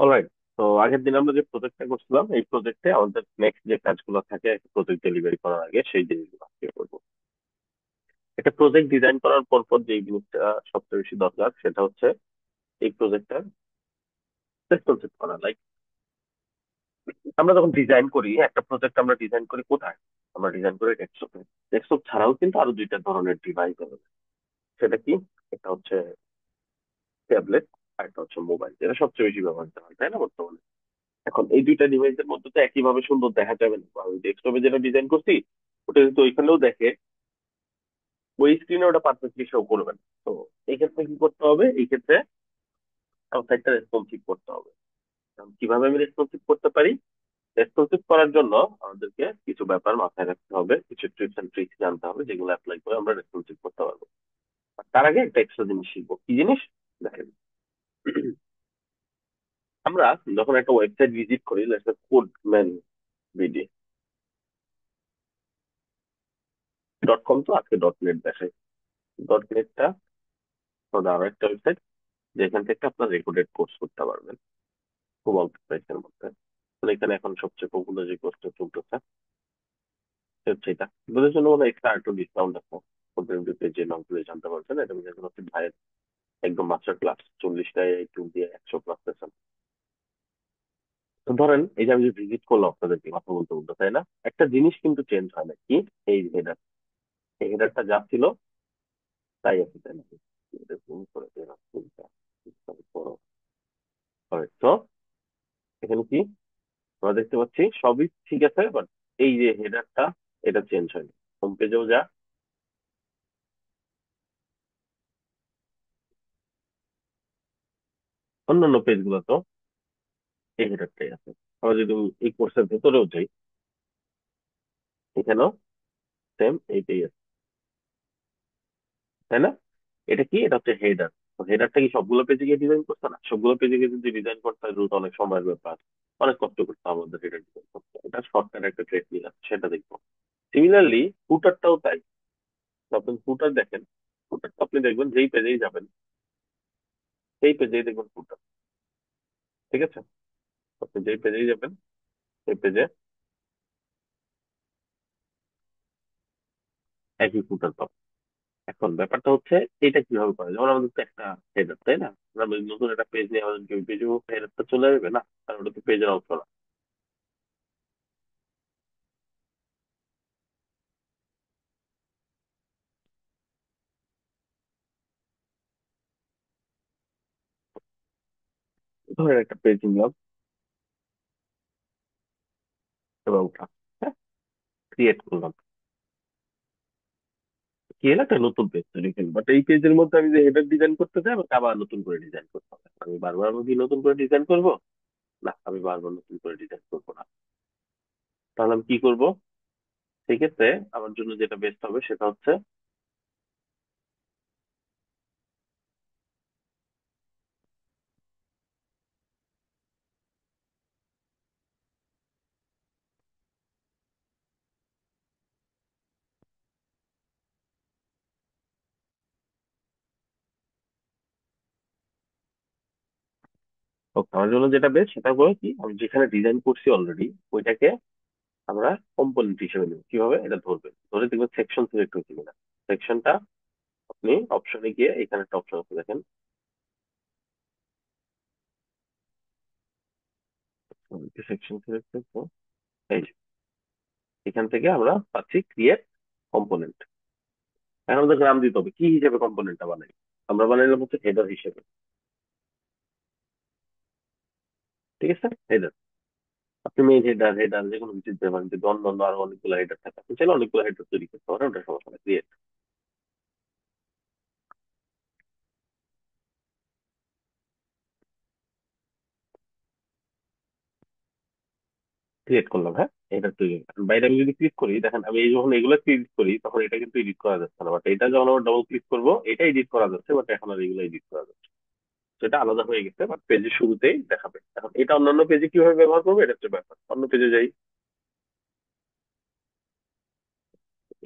Alright. তো আগের দিন আমরা যে প্রজেক্টটা করছিলাম, এই প্রজেক্টে আমাদের নেক্সট যে কাজগুলো থাকে একটা প্রজেক্ট ডেলিভারি করার আগে, সেই জিনিসগুলো আজকে করবো। একটা প্রজেক্ট ডিজাইন করার পর পর যে জিনিসটা সবচেয়ে বেশি দরকার সেটা হচ্ছে এই প্রজেক্টটা রেসপন্সিভ করা। লাইক আমরা যখন ডিজাইন করি একটা প্রজেক্ট, আমরা ডিজাইন করি কোথায়? আমরা ডিজাইন করি ডেস্কটপে। ডেস্কটপ ছাড়াও কিন্তু আরো দুইটা ধরনের ডিভাইস আছে। সেটা কি? একটা হচ্ছে ট্যাবলেট, আর একটা হচ্ছে মোবাইল, যেটা সবচেয়ে বেশি ব্যবহৃত হয়, তাই না বর্তমানে? এখন এই দুইটা ডিভাইসের মধ্যে তো একইভাবে সুন্দর দেখা যাবে না। আমি ডেস্কটপে যেটা ডিজাইন করছি ওটা কিন্তু ওইখানেও দেখে, ওই স্ক্রিনে ওটা পারফেক্টলি শো করবে না। তো এই ক্ষেত্রে কি করতে হবে? এই ক্ষেত্রে সাইটটা রেসপন্সিভ করতে হবে। এখন কিভাবে আমি রেসপন্সিভ করতে পারি? রেসপন্সিভ করার জন্য আমাদেরকে কিছু ব্যাপার মাথায় রাখতে হবে, কিছু ট্রিপস এন্ড ট্রিক্স জানতে হবে, যেগুলো অ্যাপ্লাই করে আমরা রেসপন্সিভ করতে পারবো। আর তার আগে একটা এক্সট্রা জিনিস শিখবো। কি জিনিস? দেখেন, আমরা যখন একটা ওয়েবসাইট ভিজিট করি, কোড ম্যান বিডি .com, তো আজকে .net দেখাই। .netটা আরো একটা ওয়েবসাইট যেখান থেকে আপনার রেকর্ডেড কোর্স করতে পারবেন খুব অল্প প্রাইসের মধ্যে। মানে এখানে এখন সবচেয়ে পপুলার যে কোর্সটা চলতেছে সে হচ্ছে এটা। ওদের জন্য মানে এক্সট্রা একটু ডিসকাউন্ট আছে। ওদের যে নামগুলো জানতে পারছেন, এটা যেগুলো হচ্ছে ভাইয়ের একদম মাস্টার ক্লাস, 40টায় একটু দিয়ে 100+ সেশন। তো ধরেন এই যে আমি যে ভিজিট করলাম আপনাদেরকে কথা বলতে বলতে, তাই না? একটা জিনিস কিন্তু চেঞ্জ হয় না। কি? এই হেডার। এই হেডারটা যা ছিল তাই আছে, তাই না? এটা zoom করে দিয়ে রাখছি, এটা বড়। Alright, তো এখানে কি আমরা দেখতে পাচ্ছি? সবই ঠিক আছে, বাট এই যে হেডারটা, এটা চেঞ্জ হয়নি। হোম পেজেও যা, অন্যান্য পেজ গুলো তো এই হেডারটাই আছে। আমরা যদি এই কোর্সের ভেতরেও যাই, এখানেও সেম এইটাই আছে, তাই না? এটা কি? এটা হচ্ছে হেডার। তো হেডারটা কি সবগুলো পেজে গিয়ে ডিজাইন করতে? না, সবগুলো পেজে গিয়ে যদি ডিজাইন করতে হয় দ্রুত, অনেক সময়ের ব্যাপার, অনেক কষ্ট করতে হবে আমাদের হেডার ডিজাইন করতে। এটা শর্টকাট একটা টেকনিক আছে, সেটা দেখবো। সিমিলারলি ফুটারটাও তাই। তো আপনি ফুটার দেখেন, ফুটারটা আপনি দেখবেন যেই পেজেই যাবেন সেই পেজেই দেখবেন ফুটার। ঠিক আছে? আপনি যেই পেজেই যাবেন সেই পেজে একই ফুটার পাবেন। এখন ব্যাপারটা হচ্ছে এটা কিভাবে করা যায়? যেমন আমাদের তো একটা হেডার, তাই না? আমরা যদি নতুন একটা পেজ নিয়ে আমাদের কি পেজে হেডারটা চলে আসবে না? কারণ ওটা তো পেজের অংশ না। ধরেন একটা পেজ নিলাম, এবং হ্যাঁ, ক্রিয়েট করলাম। কি হলো? একটা নতুন পেজ তৈরি করলাম, বাট এই পেজের মধ্যে আমি যে হেডার ডিজাইন করতে চাই, আমাকে আবার নতুন করে ডিজাইন করতে হবে। আমি বারবার আমি কি নতুন করে ডিজাইন করবো? না, আমি বারবার নতুন করে ডিজাইন করবো না। তাহলে আমি কি করবো? সেক্ষেত্রে আমার জন্য যেটা বেস্ট হবে সেটা হচ্ছে, আমার জন্য যেটা বেস্ট সেটা হলো কি, আমি যেখানে ডিজাইন করছি অলরেডি ওইটাকে আমরা কম্পোনেন্ট হিসেবে নেব। কিভাবে এটা ধরবেন? ধরে দেখবেন সেকশন সিলেক্ট হয়েছে কিনা। সেকশনটা আপনি অপশনে গিয়ে এখানে একটা অপশন আছে, দেখেন সেকশন সিলেক্ট হয়েছে। এই যে, এখান থেকে আমরা পাচ্ছি ক্রিয়েট কম্পোনেন্ট। এখন আমাদের নাম দিতে হবে কি হিসেবে কম্পোনেন্টটা বানাই। আমরা বানাইলাম হচ্ছে হেডার হিসেবে। ঠিক আছে, হেডার। আপনি মেইন হেডার, হেডার যে কোনো কিছু দিতে পারেন। যদি অন্য অন্য আরো অনেকগুলো হেডার থাকে, আপনি চাইলে অনেকগুলো হেডার তৈরি করতে পারেন, ওটা সমস্যা না। ক্রিয়েট, ক্রিয়েট করলাম। হ্যাঁ, এটা তৈরি হলো। এখন বাইরে আমি যদি ক্লিক করি, দেখেন আমি এই যখন এগুলো ক্লিক করি তখন এটা কিন্তু এডিট করা যাচ্ছে না, বাট এটা যখন আবার ডবল ক্লিক করবো এটা এডিট করা যাচ্ছে, বাট এখন আর এগুলো এডিট করা যাচ্ছে। সেটা আলাদা হয়ে গেছে, বাট পেজের শুরুতেই দেখাবে। এখন এটা অন্যান্য পেজে কিভাবে ব্যবহার করবে, এটা হচ্ছে ব্যাপার। অন্য পেজে যাই,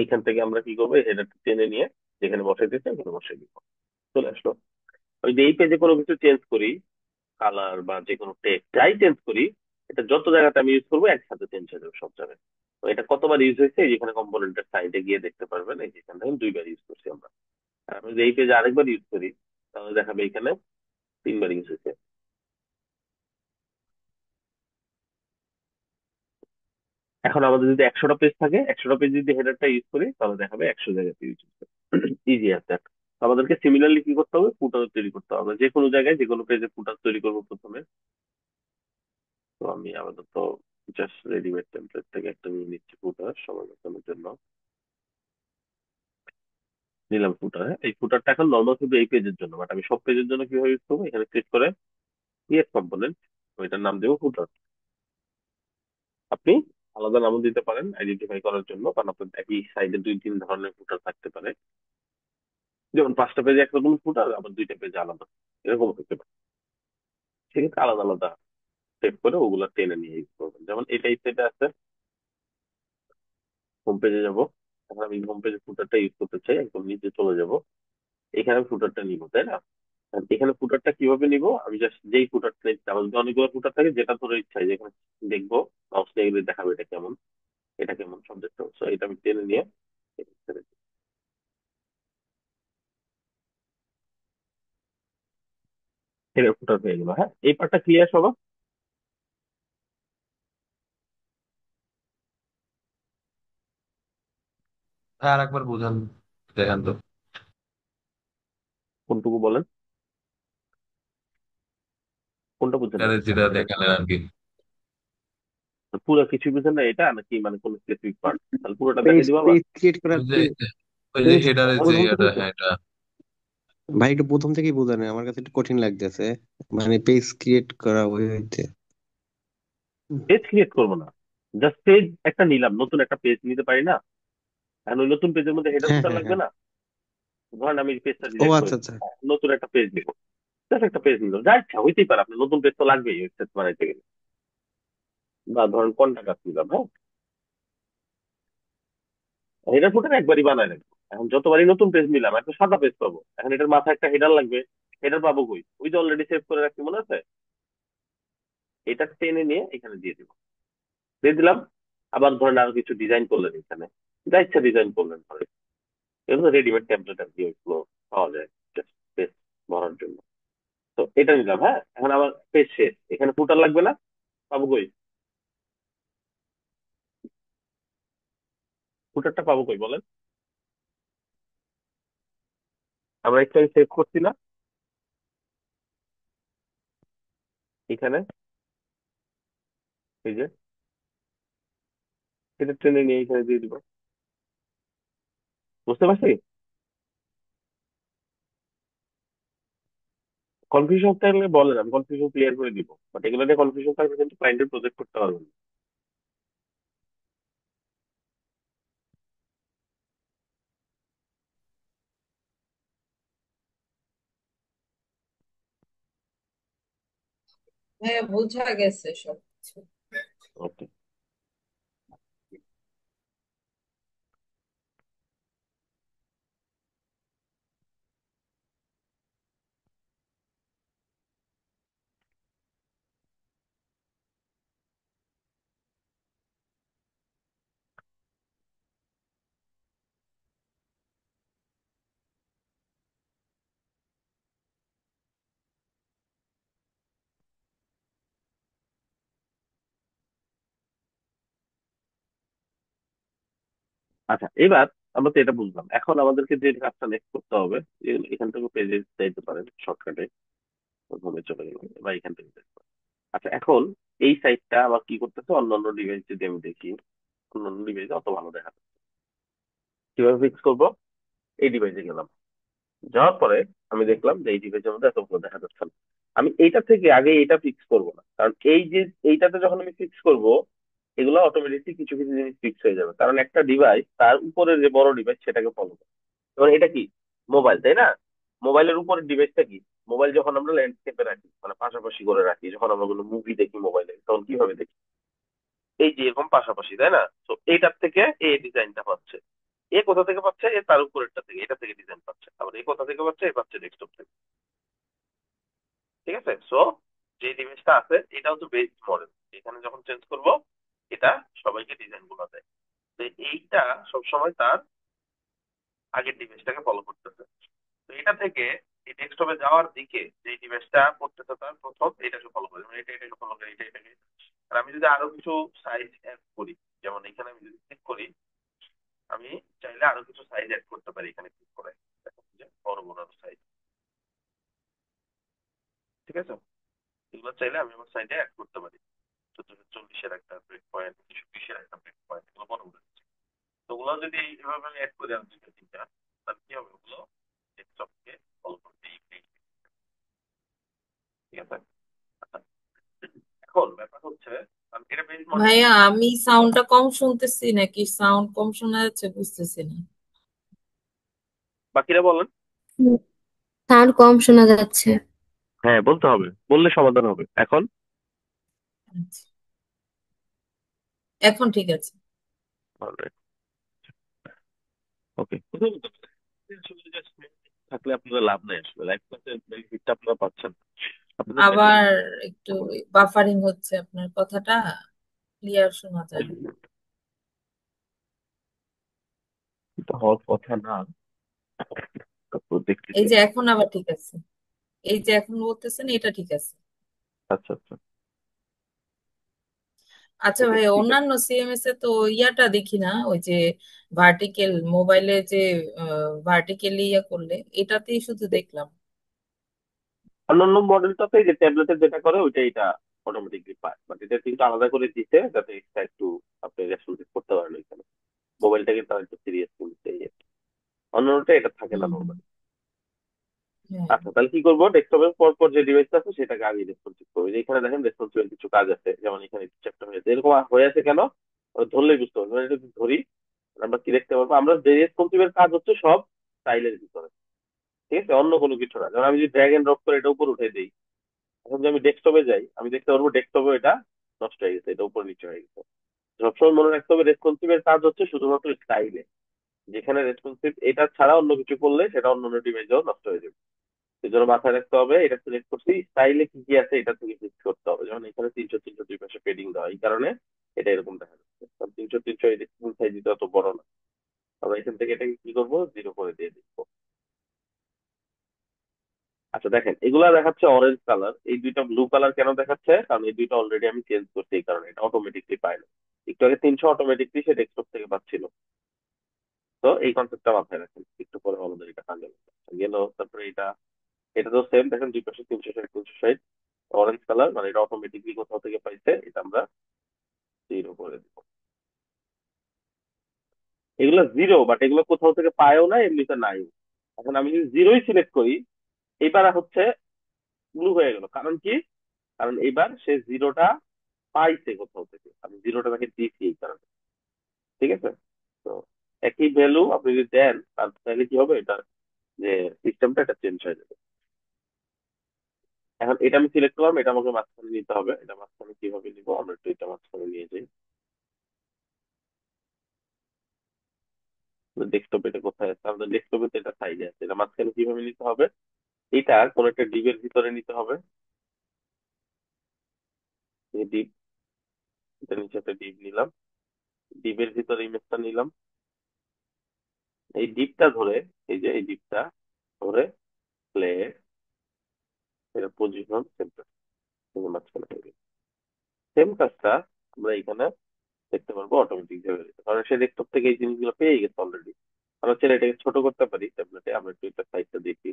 এখান থেকে আমরা কি করবো? হেডারটা টেনে নিয়ে যেখানে বসাই দিচ্ছে ওখানে বসাই দিব। চলে আসলো। ওই যে এই পেজে কোনো কিছু চেঞ্জ করি, কালার বা যে কোনো টেক্সট যাই চেঞ্জ করি, এটা যত জায়গাতে আমি ইউজ করবো একসাথে চেঞ্জ হয়ে যাবে সব জায়গায়। তো এটা কতবার ইউজ হয়েছে, এই যেখানে কম্পোনেন্টের সাইডে গিয়ে দেখতে পারবেন, এই যেখানে দেখেন 2বার ইউজ করছি আমরা। আর আমি যদি এই পেজে আরেকবার ইউজ করি, তাহলে দেখাবে এখানে 3বার ইউজ হয়েছে। এখন আমাদের যদি 100টা পেজ থাকে, 100টা পেজ যদি হেডারটা ইউজ করি, তাহলে দেখাবে 100 জায়গাতে ইউজ হচ্ছে। ইজি আছে। আমাদেরকে সিমিলারলি কি করতে হবে, ফুটার তৈরি করতে হবে, যে কোনো জায়গায় যে কোনো পেজে ফুটার তৈরি করবো প্রথমে। তো আমি আপাতত জাস্ট রেডিমেড টেমপ্লেট থেকে একটা নিয়ে নিচ্ছি ফুটার সময় বাঁচানোর জন্য। নিলাম ফুটার। এই ফুটারটা এখন নর্মাল শুধু এই পেজের জন্য, বাট আমি সব পেজের জন্য কিভাবে ইউজ করবো, এখানে ক্লিক করে ক্রিয়েট কম্পোনেন্ট, ওইটার নাম দেবো ফুটার। আপনি আলাদা নামও দিতে পারেন আইডেন্টিফাই করার জন্য, কারণ আপনার একই সাইডে 2-3 ধরনের ফুটার থাকতে পারে। যেমন 5টা পেজে একরকম ফুটার, আবার 2টা পেজে আলাদা, এরকম হতে পারে। সেক্ষেত্রে আলাদা আলাদা সেভ করে ওগুলা টেনে নিয়ে ইউজ করবেন। যেমন এটাই সেটা আছে, হোম পেজে যাবো। এখন আমি হোম পেজে ফুটারটা ইউজ করতে চাই, একদম নিচে চলে যাব। এখানে ফুটারটা নিব, তাই না? আর এখানে ফুটারটা কিভাবে নিব, আমি জাস্ট যেই ফুটারটা নিচ্ছি, আমার যদি অনেকগুলো ফুটার থাকে, যেটা ধরে ইচ্ছা হয় যেখানে দেখবো, মাউস নিয়ে গেলে দেখাবে এটা কেমন, এটা কেমন সব দেখতে হবে। So এটা আমি টেনে নিয়ে এটা ফুটার হয়ে গেল। হ্যাঁ, এই পার্টটা ক্লিয়ার সবার? আর একবার বুঝান, দেখেন তো। কোনটুকু বলেন, কোনটা বুঝছেন না? যেটা দেখালেন আর কি। পুরো কিছু বুঝছেন না এটা নাকি, মানে কোন স্পেসিফিক পার্ট? তাহলে পুরোটা পেজ দেখাই দিব আবার। পেজ ক্রিয়েট করার ওই যে ওই যে জিনিসটা হেডারের যে প্রথম এটা, থেকেই হ্যাঁ এটা। ভাই একটু প্রথম থেকেই বোঝা নেই, আমার কাছে একটু কঠিন লাগতেছে। মানে পেজ ক্রিয়েট করা হইতে। পেজ ক্রিয়েট করবো না, জাস্ট পেজ একটা নিলাম, নতুন একটা পেজ নিতে পারি না? এখন ওই নতুন পেজের মধ্যে হেডার হ্যাঁ, ফুটার হ্যাঁ, লাগবে হ্যাঁ। না? ধরেন আমি পেজটা ও ডিলিট করে আচ্ছা, দিই, আচ্ছা। নতুন একটা পেজ দিব। জাস্ট একটা পেজ নিল, যা ইচ্ছা হইতেই পারে, আপনার নতুন পেজ তো লাগবেই ওয়েবসাইট বানাইতে গেলে। বা ধরেন কন্টাক্ট আস নিলাম, হ্যাঁ, হেডার ফুটার একবারই বানায় রাখবো। এখন যতবারই নতুন পেজ নিলাম একটা সাদা পেজ পাবো, এখন এটার মাথায় একটা হেডার লাগবে। হেডার পাবো কই, ওই যে অলরেডি সেভ করে রাখছি, মনে আছে? এটা টেনে নিয়ে এখানে দিয়ে দিব, দিয়ে দিলাম। আবার ধরেন আরো কিছু ডিজাইন করলেন এখানে, যা ইচ্ছা ডিজাইন করলেন ধরেন, এগুলো রেডিমেড টেমপ্লেট আর কি, ওইগুলো পাওয়া যায় জাস্ট পেজ ভরার জন্য। তো এটা নিলাম, হ্যাঁ, এখন আমার পেজ শেষ, এখানে ফুটার লাগবে না, পাবো কই? ফুটারটা পাবো কই বলেন? আমরা একটু সেভ করছি না এখানে, এই যে এটা টেনে নিয়ে এখানে দিয়ে দিব। বুঝতে পারছি? কনফিউশন থাকলে বলেন, আমি কনফিউশন ক্লিয়ার করে দিব, বাট এগুলো নিয়ে কনফিউশন থাকলে কিন্তু ক্লায়েন্টের প্রজেক্ট করতে পারবেন না। হ্যাঁ, বোঝা গেছে সবকিছু। ওকে। আচ্ছা, এবার আমরা তো এটা বুঝলাম, এখন আমাদেরকে যে কাজটা নেক্সট করতে হবে, এখান থেকে পেজে যাইতে পারেন শর্টকাটে, প্রথমে চলে গেলাম, বা এখান থেকে যেতে পারেন। আচ্ছা, এখন এই সাইটটা আবার কি করতেছে, অন্যান্য ডিভাইস যদি আমি দেখি, অন্যান্য ডিভাইসে অত ভালো দেখা যাচ্ছে না। কিভাবে ফিক্স করবো, এই ডিভাইসে গেলাম, যাওয়ার পরে আমি দেখলাম যে এই ডিভাইসের মধ্যে এতগুলো দেখা যাচ্ছে না। আমি এইটা থেকে আগে এইটা ফিক্স করব না, কারণ এই যে এইটাতে যখন আমি ফিক্স করব, এগুলো অটোমেটিকলি কিছু কিছু জিনিস ফিক্স হয়ে যাবে, কারণ একটা ডিভাইস তার উপরে যে বড় ডিভাইস সেটাকে ফলো করে। এবার এটা কি, মোবাইল, তাই না? মোবাইলের উপরের ডিভাইসটা কি, মোবাইল যখন আমরা ল্যান্ডস্কেপে রাখি, মানে পাশাপাশি করে রাখি, যখন আমরা কোনো মুভি দেখি মোবাইলে, তখন কিভাবে দেখি, এই যে এরকম পাশাপাশি, তাই না? তো এইটার থেকে এই ডিজাইনটা পাচ্ছে। এ কোথা থেকে পাচ্ছে, এ তার উপরেরটা থেকে, এটা থেকে ডিজাইন পাচ্ছে। আবার এ কোথা থেকে পাচ্ছে, এ পাচ্ছে ডেস্কটপ থেকে। ঠিক আছে? সো যে ডিভাইসটা আছে এটা হচ্ছে বেস মডেল। এখানে যখন চেঞ্জ করব এটা সবাইকে ডিজাইন গুলো দেয়। তো এইটা সবসময় তার আগের ডিভাইসটাকে ফলো করতেছে। তো এটা থেকে এই ডেস্কটপে যাওয়ার দিকে যে ডিভাইসটা করতেছে তার প্রথম এটাকে ফলো করে, মানে এটা এটাকে ফলো করে, এটা এটাকে। আর আমি যদি আরো কিছু সাইজ অ্যাড করি, যেমন এখানে আমি যদি ক্লিক করি, আমি চাইলে আরো কিছু সাইজ অ্যাড করতে পারি এখানে ক্লিক করে। দেখো যে বড় বড় সাইজ, ঠিক আছে? এগুলো চাইলে আমি আমার সাইডে অ্যাড করতে পারি। 1440-এর একটা ব্রেক পয়েন্ট, 220-এর একটা ব্রেক পয়েন্ট, এগুলো বড় বড়। তো ওগুলো যদি এইভাবে আমি অ্যাড করি আর দুইটা তিনটা, তাহলে কি হবে? ওগুলো ডেস্কটপকে ফলো করবে, ঠিক আছে? আচ্ছা, এখন ব্যাপার হচ্ছে, এটা বেস মডেল। ভাইয়া আমি সাউন্ডটা কম শুনতেছি নাকি সাউন্ড কম শোনা যাচ্ছে বুঝতেছি না। বাকিরা বলেন। সাউন্ড কম শোনা যাচ্ছে। হ্যাঁ, বলতে হবে, বললে সমাধান হবে এখন। আচ্ছা, এখন ঠিক আছে। ওকে, থাকলে আপনাদের লাভ নেই, আসলে লাইফ ক্লাসের বেনিফিটটা আপনারা পাচ্ছেন। আপনাদের আবার একটু বাফারিং হচ্ছে, আপনার কথাটা ক্লিয়ার শোনা যায় না। এটা হওয়ার কথা না, তো এই দেখতেছি। যে এখন আবার ঠিক আছে, এই যে এখন বলতেছেন এটা ঠিক আছে। আচ্ছা আচ্ছা, আচ্ছা ওকে ভাই, ঠিক আছে। অন্যান্য সিএমএস এ তো ইয়াটা দেখি না, ওই যে ভার্টিক্যাল মোবাইলে যে ভার্টিক্যালি ইয়া করলে এটাতেই শুধু দেখলাম। অন্যান্য মডেলটাতে যে ট্যাবলেটে যেটা করে ওইটা এটা অটোমেটিকলি পায়, বাট এটা কিন্তু আলাদা করে দিতে যাতে এক্সট্রা একটু আপনি রেসপন্সিভ করতে পারেন ওইখানে। মোবাইলটাকে তার একটু সিরিয়াস কিন্তু এই আর কি। অন্যটা এটা থাকে না হুম। নর্মালি। হ্যাঁ। আচ্ছা, তাহলে কি করবো? ডেস্কটপের পর পর যে ডিভাইসটা আছে সেটাকে আগে রেসপন্সিভ করবো। যে এখানে দেখেন রেসপন্সিভ কিছু কাজ আছে, যেমন এখানে চ্যাপ্টার হয়েছে, এরকম হয়ে আছে কেন? ওটা ধরলেই বুঝতে পারবো। এটা যদি ধরি, আমরা কি দেখতে পারবো? আমরা যে রেসপন্সিভ এর কাজ হচ্ছে সব স্টাইলের ভিতরে, ঠিক আছে, অন্য কোনো কিছু না। যেমন আমি যদি ড্র্যাগ এন্ড ড্রপ করে এটা উপর উঠে দিই, এখন যদি আমি ডেস্কটপে যাই, আমি দেখতে পারবো ডেস্কটপে এটা নষ্ট হয়ে গেছে, এটা উপর নিচে হয়ে গেছে। সবসময় মনে রাখতে হবে রেসপন্সিভ এর কাজ হচ্ছে শুধুমাত্র স্টাইলে। যেখানে রেসপন্সিভ এটা ছাড়া অন্য কিছু করলে সেটা অন্য অন্য ডিভাইসেও নষ্ট হয়ে যাবে। এই জন্য মাথায় রাখতে হবে এটা সিলেক্ট করছি, স্টাইলে কি কি আছে এটা থেকে ফিক্স করতে হবে। যেমন এখানে 300-300 দুই পাশে পেডিং দেওয়া, এই কারণে এটা এরকম দেখা যাচ্ছে। কারণ 300-300 এই স্ক্রিন সাইজ দিতে অত বড় না। আমরা এখান থেকে এটাকে কি করবো? 0 করে দিয়ে দিবো। আচ্ছা দেখেন, এগুলা দেখাচ্ছে অরেঞ্জ কালার, এই দুইটা ব্লু কালার কেন দেখাচ্ছে? কারণ এই দুইটা অলরেডি আমি চেঞ্জ করছি, এই কারণে এটা অটোমেটিকলি পায় না। একটু আগে 300 অটোমেটিকলি সে ডেস্কটপ থেকে পাচ্ছিল। তো এই কনসেপ্টটা মাথায় রাখেন, একটু পরে আমাদের এটা কাজে গেল। তারপরে এটা, এটা তো সেম, দেখেন দুই পাশে 360-360 অরেঞ্জ কালার, মানে এটা অটোমেটিকলি কোথাও থেকে পাইছে, এটা আমরা 0 করে দিব। এগুলো 0, বাট এগুলো কোথাও থেকে পায়ও না, এমনিতে নাই। এখন আমি যদি 0ই সিলেক্ট করি, এবার হচ্ছে ব্লু হয়ে গেল। কারণ কি? কারণ এবার সে 0টা পাইছে কোথাও থেকে, আমি 0টা তাকে দিয়েছি এই কারণে, ঠিক আছে? তো একই ভ্যালু আপনি যদি দেন, তাহলে কি হবে? এটা যে সিস্টেমটা এটা চেঞ্জ হয়ে যাবে। এখন এটা আমি সিলেক্ট করলাম, এটা আমাকে মাঝখানে নিতে হবে। এটা মাঝখানে কিভাবে নিব? আমরা একটু এটা মাঝখানে নিয়ে যাই। ডেস্কটপ এটা কোথায় আছে? আমাদের ডেস্কটপে তো এটা সাইডে আছে, এটা মাঝখানে কিভাবে নিতে হবে? এটা কোন একটা ডিবের ভিতরে নিতে হবে। এই ডিপ, এটা নিচে একটা ডিপ নিলাম, ডিবের ভিতরে ইমেজটা নিলাম। এই ডিপটা ধরে, এই যে এই ডিপটা ধরে প্লে, এটা পজিশন সেন্টার মাঝখানে হয়ে গেছে। সেম কাজটা আমরা এখানে দেখতে পারবো অটোমেটিক ভাবে, কারণ সে ডেস্কটপ থেকে এই জিনিসগুলো পেয়ে গেছে অলরেডি। আমরা চাইলে এটাকে ছোট করতে পারি ট্যাবলেটে। আমরা একটু এটা সাইজটা দেখি।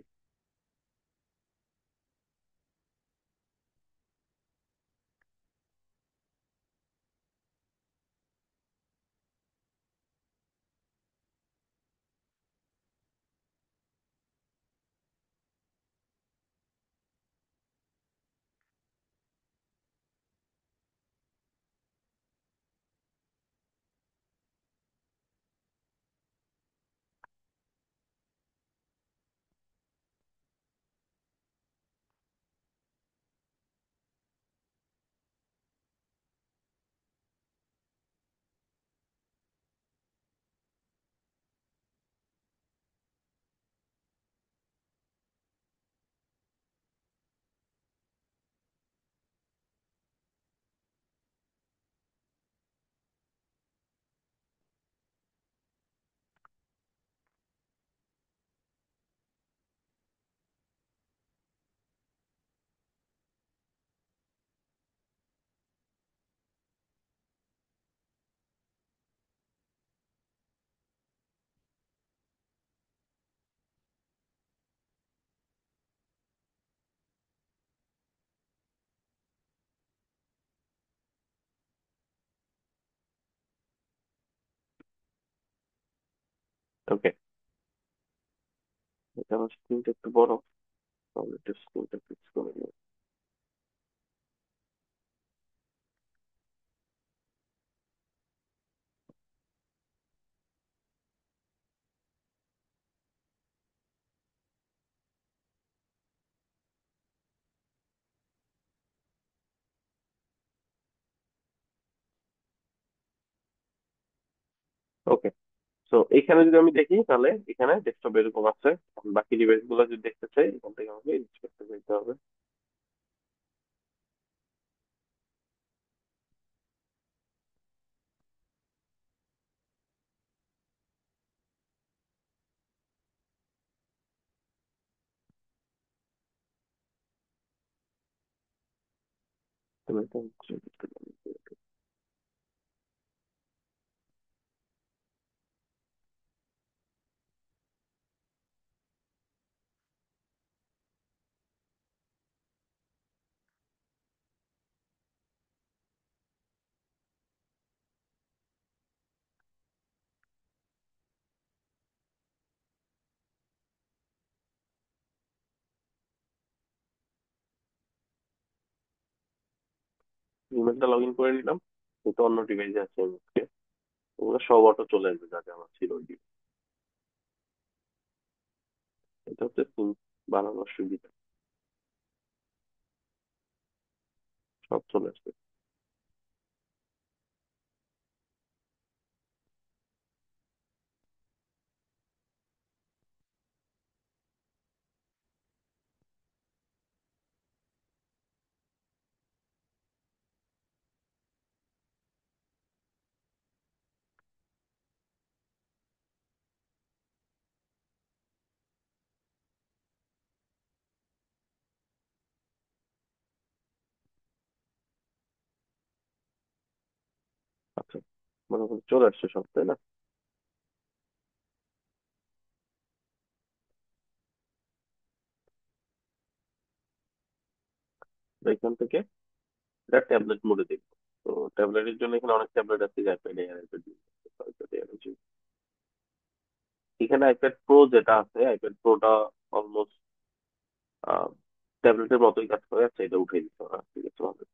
ওকে, এটা আমার স্ক্রিনটা একটু বড়, তাহলে একটু স্ক্রিনটা ফিক্স করে নিই। ওকে, তো এখানে যদি আমি দেখি তাহলে এখানে ডেস্কটপ এরকম আছে। এখন বাকি ডিভাইস গুলো যদি দেখতে চাই এখান থেকে আমাকে ইনস্টল করতে যেতে হবে। তুমি এটা install করতে পারবে। ইমেলটা লগ ইন করে নিলাম, কিন্তু অন্য ডিভাইসে আছে এই মুহূর্তে। ওগুলো সব অটো চলে আসবে যা যা আমার ছিল ওই device। এটা হচ্ছে সিম বানানোর সুবিধা, সব চলে আসবে। আচ্ছা, মোটামুটি চলে আসছে সব, তাই না? তো এখান থেকে এটা ট্যাবলেট মোডে দেখবো। তো ট্যাবলেটের জন্য এখানে অনেক ট্যাবলেট আছে, আইপ্যাড এয়ার, আইপ্যাড। এখানে আইপ্যাড প্রো যেটা আছে, আইপ্যাড প্রোটা অলমোস্ট ট্যাবলেটের মতোই কাজ করে। আচ্ছা, এটা উঠে দিতে হবে, ঠিক আছে আমাদের।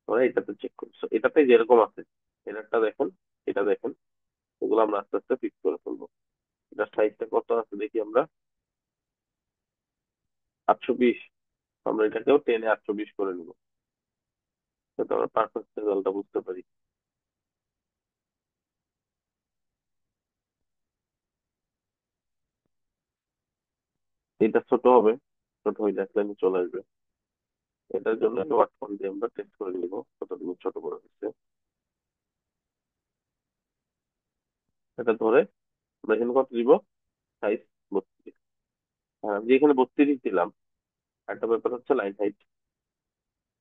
তোমরা এটাতে চেক করছো, এটাতে যেরকম আছে এটারটা দেখেন, এটা দেখেন, এগুলো আমরা আস্তে আস্তে ফিক্স করে ফেলবো। এটার সাইজটা কত আছে দেখি আমরা, 820। আমরা এটাকেও 10-820 করে নিবো, যাতে আমরা পারফেক্ট রেজাল্টটা বুঝতে পারি। এটা ছোট হবে, ছোট হয়ে আসলে চলে আসবে। এটার জন্য একটা ওয়াট ফোন দিয়ে আমরা টেস্ট করে নিবো কতটুকু ছোট বড় হচ্ছে। এটা ধরে আমরা এখানে কত দিব, সাইজ 32। হ্যাঁ, আমি যেখানে 32 দিলাম, একটা ব্যাপার হচ্ছে লাইন হাইট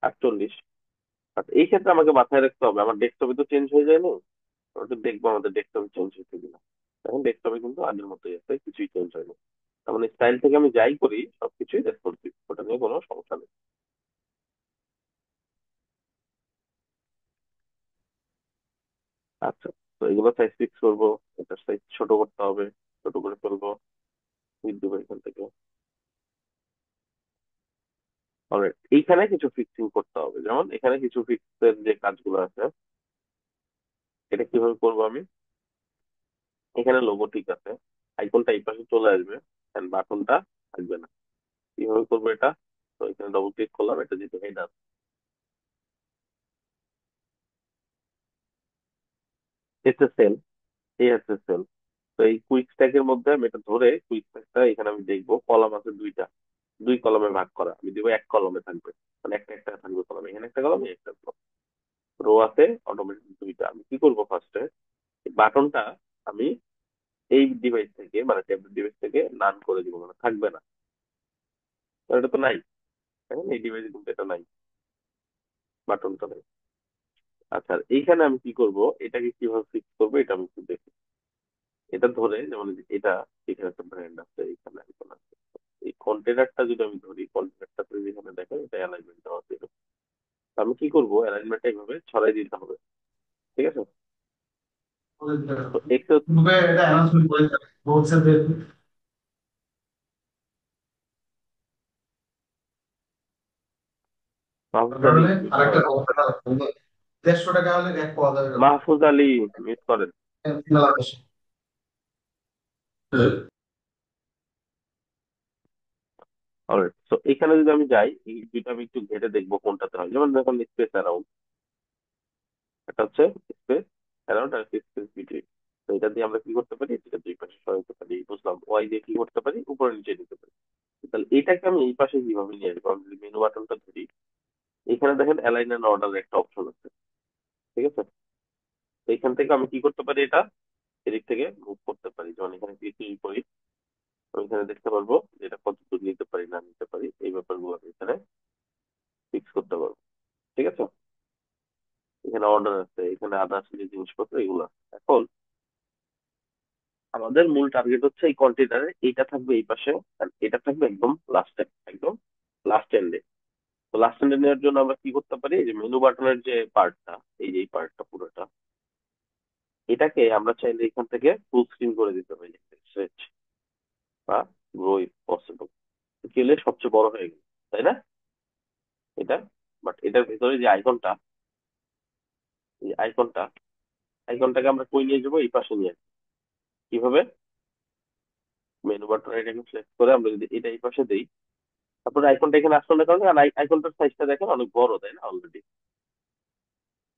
48। আচ্ছা, এই ক্ষেত্রে আমাকে মাথায় রাখতে হবে আমার ডেস্কটপে তো চেঞ্জ হয়ে যায় না। ওটা দেখবো আমাদের ডেস্কটপে চেঞ্জ হচ্ছে কিনা। এখন ডেস্কটপে কিন্তু আগের মতোই আছে, কিছুই চেঞ্জ হয়নি। তার মানে স্টাইল থেকে আমি যাই করি সবকিছুই রেসপন্সিভ, ওটা নিয়ে কোনো সমস্যা নেই। আচ্ছা, তো এগুলো সাইজ ফিক্স করবো। এটার সাইজ ছোট করতে হবে, ছোট করে ফেলবো, হিট দেবো এখান থেকে। অলরাইট, এইখানে কিছু ফিক্সিং করতে হবে, যেমন এখানে কিছু ফিক্সের যে কাজগুলো আছে, এটা কিভাবে করবো আমি। এখানে লোগো ঠিক আছে, আইকনটা এই পাশে চলে আসবে, এন্ড বাটনটা থাকবে না। কিভাবে করবো এটা, তো এখানে ডবল ক্লিক করলাম, এটা যেহেতু হেডার, এটা সেল, এই আছে সেল। তো এই কুইক স্ট্যাকের মধ্যে আমি এটা ধরে কুইক স্ট্যাকটা এখানে আমি দেখবো, কলাম আছে দুইটা, দুই কলমে ভাগ করা, আমি দিব এক কলমে থাকবে, মানে একটা একটা থাকবে কলম, এখানে একটা কলম, একটা রো আছে অটোমেটিক দুইটা। আমি কি করবো ফার্স্টে, বাটনটা আমি এই ডিভাইস থেকে মানে ট্যাবলেট ডিভাইস থেকে নান করে দিব, মানে থাকবে না, কারণ এটা তো নাই। এখন এই ডিভাইসে কিন্তু এটা নাই, বাটনটা নেই। আচ্ছা, আর এইখানে আমি কি করব, এটাকে কিভাবে ফিক্স করবো এটা আমি একটু দেখি। এটা ধরে যেমন এই যে এটা, এখানে একটা ব্র্যান্ড আছে, এখানে icon আছে। এই কন্টেনারটা যদি আমি ধরি, কন্টেনারটা যেখানে দেখেন এটা অ্যালাইনমেন্ট দেওয়া ছিল। আমি কি করবো, অ্যালাইনমেন্টটা এইভাবে ছড়াই দিতে হবে, ঠিক আছে। তো এক্স মাহফুজ আলী মিউট করেন। মাহফুজ আলী মিউট করেন। অলরাইট, তো এখানে যদি আমি যাই, এই দুইটা আমি একটু ঘেটে দেখবো কোনটাতে হয়। যেমন দেখুন স্পেস অ্যারাউন্ড, এটা হচ্ছে স্পেস অ্যারাউন্ড আর স্পেস বিটুইন। তো এটা দিয়ে আমরা কি করতে পারি, এটা দুই পাশে সরাইতে পারি, বুঝলাম। ওয়াই দিয়ে কি করতে পারি, উপরে নিচে নিতে পারি। তাহলে এটাকে আমি এই পাশে কিভাবে নিয়ে আসবো? আমি যদি মেনু বাটনটা ধরি, এখানে দেখেন অ্যালাইন এন্ড অর্ডার একটা অপশন আছে, ঠিক আছে? তো এখান থেকে আমি কি করতে পারি, এটা এদিক থেকে মুভ করতে পারি। যেমন এখানে ক্লিক করি, আমি এখানে দেখতে পারবো যে এটা কত দূর নিতে পারি না নিতে পারি, এই ব্যাপারগুলো আমি এখানে ফিক্স করতে পারবো, ঠিক আছে? এখানে অর্ডার আছে, এখানে আদার্স যে জিনিসপত্র এগুলো আছে। এখন আমাদের মূল টার্গেট হচ্ছে এই কন্টেনারে এইটা থাকবে এই পাশে, আর এটা থাকবে একদম লাস্টে, একদম লাস্ট এন্ডে। তো লাস্ট এন্ডে নেওয়ার জন্য আমরা কি করতে পারি, এই যে মেনু বাটনের যে পার্টটা, এই যে এই পার্টটা পুরোটা, এটাকে আমরা চাইলে এখান থেকে ফুল স্ক্রিন করে দিতে পারি, স্ট্রেচ বা গ্রো ইফ পসিবল। গেলে সবচেয়ে বড় হয়ে গেল, তাই না? এটা, বাট এটার ভিতরে যে আইকনটা, এই আইকনটা, আইকনটাকে আমরা কই নিয়ে যাবো, এই পাশে নিয়ে আসবো। কিভাবে? মেনু বাটন এটাকে সিলেক্ট করে আমরা যদি এটা এই পাশে দিই, তারপরে আইকনটা এখানে আসলে কারণে আইকনটার সাইজটা দেখেন অনেক বড়, তাই না? অলরেডি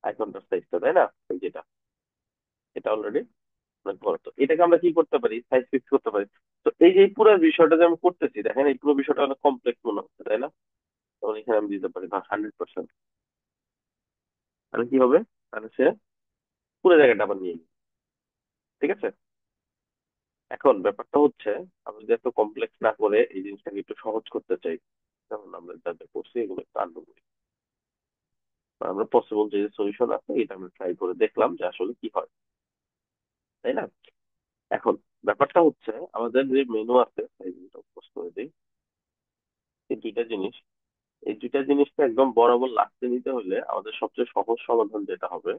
আইকনটার সাইজটা, তাই না? এই যেটা, এটা অলরেডি অনেক বড়। তো এটাকে আমরা কি করতে পারি, সাইজ ফিক্স করতে পারি। তো এই যে এই পুরো বিষয়টা যে আমি করতেছি, দেখেন এই পুরো বিষয়টা অনেক কমপ্লেক্স মনে হচ্ছে, তাই না? তখন এখানে আমি দিতে পারি 100%। তাহলে কি হবে, তাহলে সে পুরো জায়গাটা আবার নিয়ে নিবে, ঠিক আছে? এখন ব্যাপারটা হচ্ছে, আমরা যদি এত কমপ্লেক্স না করে এই জিনিসটাকে একটু সহজ করতে চাই, যেমন আমরা যা যা করছি এগুলো একটু আনবো করি, বা আমরা পসিবল যে সলিউশন আছে এটা আমরা ট্রাই করে দেখলাম যে আসলে কি হয়, তাই না? এখন ব্যাপারটা হচ্ছে, আমাদের যে মেনু আছে, এই জিনিসটা পোস্ট করে দিই, এই দুইটা জিনিস, এই দুইটা জিনিসকে একদম বরাবর লাগতে নিতে হলে আমাদের সবচেয়ে সহজ সমাধান যেটা হবে,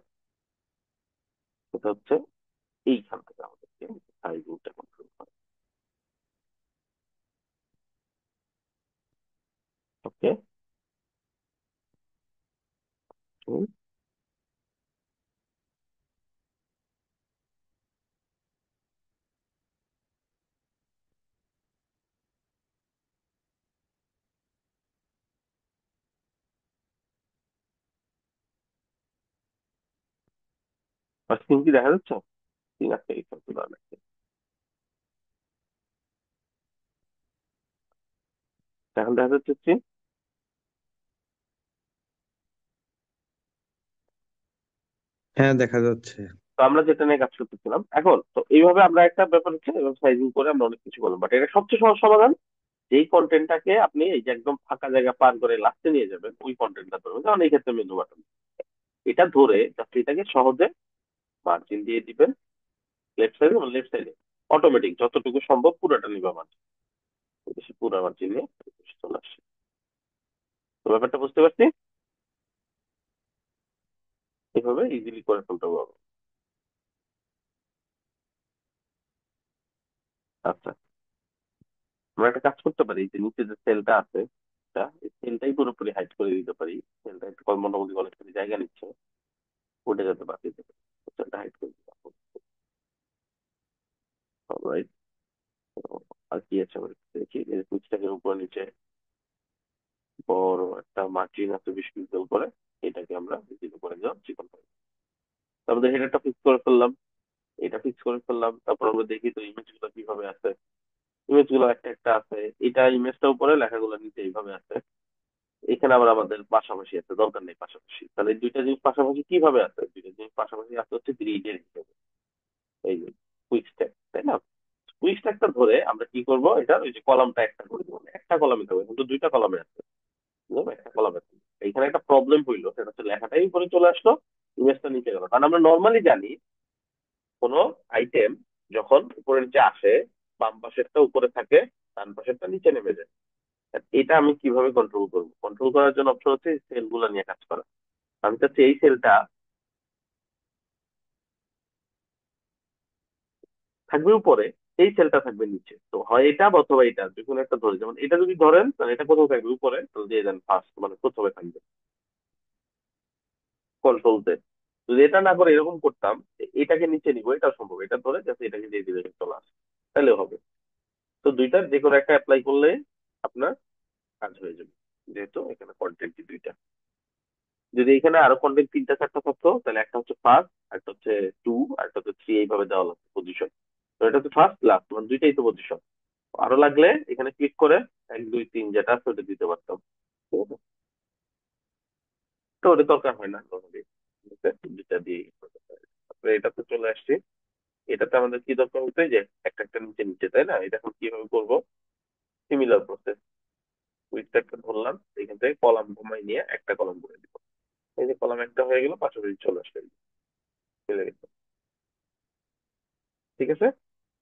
সেটা হচ্ছে এইখান থেকে আমাদেরকে সাইজিংটা কন্ট্রোল করা। ওকে, আর স্ক্রিন কি দেখা যাচ্ছে? স্ক্রিন আছে, এইখান থেকে লাগছে। এখন দেখা যাচ্ছে screen? হ্যাঁ, দেখা যাচ্ছে। তো আমরা যেটা নিয়ে কাজ করতেছিলাম, এখন তো এইভাবে আমরা একটা ব্যাপার হচ্ছে সাইজিং করে আমরা অনেক কিছু করলাম, বাট এটা সবচেয়ে সহজ সমাধান, যেই কন্টেন্টটাকে আপনি এই যে একদম ফাঁকা জায়গা পার করে লাস্টে নিয়ে যাবেন, ওই কন্টেন্টটা ধরবেন। যেমন এই ক্ষেত্রে মেনু বাটন, এটা ধরে জাস্ট এটাকে সহজে মার্জিন দিয়ে দিবেন লেফট সাইডে, এবং লেফট সাইডে অটোমেটিক যতটুকু সম্ভব পুরোটা নিবে মার্জিন, সে পুরো মার্জিন নিয়ে চলে আসছে। তো ব্যাপারটা বুঝতে পারছি, এইভাবে ইজিলি করে ফেলতে পারবো। আচ্ছা, আমরা একটা কাজ করতে পারি, যে নিচে যে সেলটা আছে, এই সেলটাই পুরোপুরি হাইড করে দিতে পারি। সেলটা একটু মোটামুটি অনেকখানি জায়গা নিচ্ছে, ওটা যাতে বাকি থাকে, সেলটা হাইড করে দিতে হবে। অলরাইট, আর কি আছে আমরা একটু দেখি, এই সুইচটাকে উপরে নিচে বড় একটা মার্জিন আছে 20 পিক্সেল করে, এটাকে আমরা ভিজিট করে দিলাম চিকন করে। তারপরে হেডারটা ফিক্স করে ফেললাম, এটা ফিক্স করে ফেললাম। তারপর আমরা দেখি তো ইমেজ গুলো কিভাবে আছে, ইমেজ গুলো একটা একটা আছে, এটা ইমেজটা উপরে, লেখাগুলো নিচে এইভাবে আছে। এখানে আবার আমাদের পাশাপাশি আছে, দরকার নেই পাশাপাশি। তাহলে এই দুইটা জিনিস পাশাপাশি কিভাবে আছে, দুইটা জিনিস পাশাপাশি আছে হচ্ছে গ্রিডের হিসেবে, এই যে কুইক স্ট্যাক, তাই না? কুইক স্ট্যাকটা ধরে আমরা কি করব, এটা ওই যে কলামটা একটা করে দেবো, একটা কলামে থাকবে, কিন্তু দুইটা কলামে আছে, বুঝলাম? একটা কলামে থাকবে। এইখানে একটা প্রবলেম হইলো, সেটা হচ্ছে লেখাটাই উপরে চলে আসলো, ইমেজটা নিচে গেল। কারণ আমরা নর্মালি জানি কোনো আইটেম যখন উপরে নিচে আসে, বাম পাশেরটা উপরে থাকে, ডান পাশেরটা নিচে নেমে যায়। আর এটা আমি কিভাবে কন্ট্রোল করবো? কন্ট্রোল করার জন্য অপশন হচ্ছে সেল গুলা নিয়ে কাজ করা। আমি চাচ্ছি এই সেলটা থাকবে উপরে, এই সেলটা থাকবে নিচে। তো হয় এটা বা অথবা এটা, যে কোনো একটা ধরে, যেমন এটা যদি ধরেন তাহলে এটা কোথাও থাকবে উপরে, তাহলে দিয়ে দেন ফার্স্ট, মানে প্রথমে থাকবে কন্ট্রোল তে। যদি এটা না করে এরকম করতাম, এটাকে নিচে নিবো, এটা সম্ভব, এটা ধরে যাতে এটাকে দিয়ে দিলে চলে আসে, তাহলে হবে। তো দুইটার যে কোনো একটা অ্যাপ্লাই করলে আপনার কাজ হয়ে যাবে, যেহেতু এখানে কন্টেন্ট দুইটা। যদি এখানে আরো কন্টেন্ট তিনটা চারটা থাকতো, তাহলে একটা হচ্ছে ফার্স্ট, একটা হচ্ছে টু, আর একটা হচ্ছে থ্রি, এইভাবে দেওয়া লাগতো পজিশন। তো এটা হচ্ছে ফার্স্ট লাস্ট, মানে দুইটাই তো পজিশন। আরো লাগলে এখানে ক্লিক করে এক দুই তিন যেটা আছে ওটা দিতে পারতাম, ঠিক আছে? তো ওটা দরকার হয় না নর্মালি, দুইটা দিয়ে তারপরে এটাতে চলে আসছি। এটাতে আমাদের কি দরকার হতো, যে একটা একটা নিচে নিচে, তাই না? এটা এখন কিভাবে করবো, সিমিলার প্রসেস। উইথটা একটা ধরলাম, এখান থেকে কলাম কমাই নিয়ে একটা কলাম করে দিব। এই যে কলাম একটা হয়ে গেল, পাশাপাশি চলে আসবে, চলে গেছে, ঠিক আছে?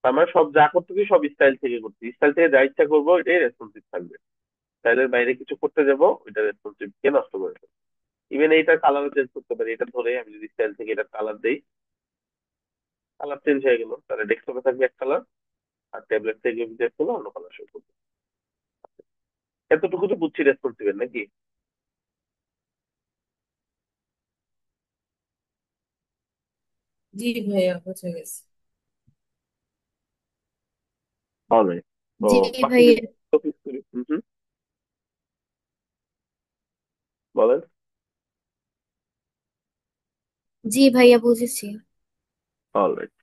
তার মানে সব যা করতেছি সব স্টাইল থেকে করছি, স্টাইল থেকে যা ইচ্ছা করবো এটাই রেসপন্সিভ থাকবে। স্টাইলের বাইরে কিছু করতে যাবো, ওইটা রেসপন্সিভ কে নষ্ট করে ফেলবে। ইভেন এইটার কালারও চেঞ্জ করতে পারি, এটা ধরে আমি যদি স্টাইল থেকে এটা কালার দেই, কালার চেঞ্জ হয়ে গেল, তাহলে ডেস্কটপে থাকবে এক কালার, আর ট্যাবলেট থেকে ভিজিট করলে অন্য কালার শো করবে। এতটুকু তো বুঝছি রেসপন্সিভের নাকি? জি ভাইয়া, বুঝে গেছে। অলরাইট। তো জি বাকি ভাইয়া। টপিক করি। হুম, বলেন। জি ভাইয়া, বুঝেছি। অলরাইট,